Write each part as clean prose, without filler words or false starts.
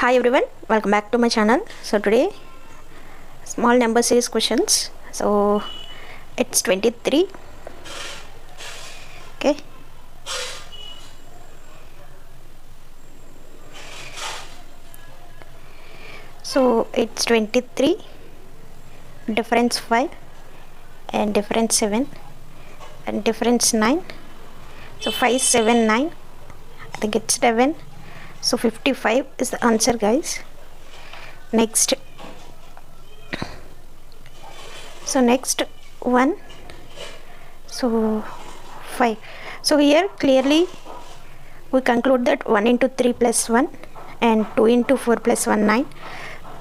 Hi everyone, welcome back to my channel. So today small number series questions. So it's 23. Okay. So it's 23, difference 5 and difference 7 and difference 9. So 5, 7, 9. I think it's 7. So 55 is the answer, guys. Next. So next one. So 5. So here clearly we conclude that 1 into 3 plus 1 and 2 into 4 plus 1 9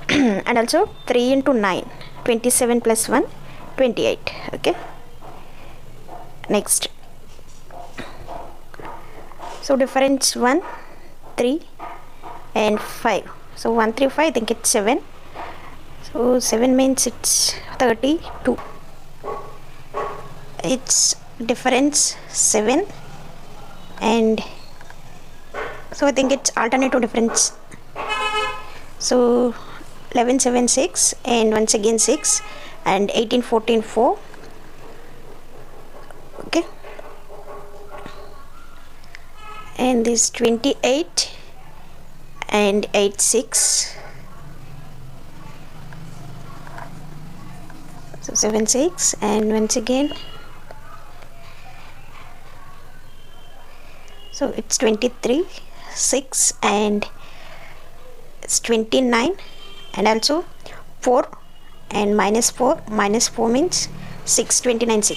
and also 3 into 9 27 plus 1 28. Okay. Next. So difference 1 3 and 5. So 1 3 5, I think it's 7. So 7 means it's 32. It's difference 7 and so I think it's alternative difference. So 11 7 6 and once again 6 and 18 14 4. Okay. And this 28 and 8 6. So 7 6 and once again. So it's 23 6 and it's 29 and also 4 and minus 4 means 6 29 6.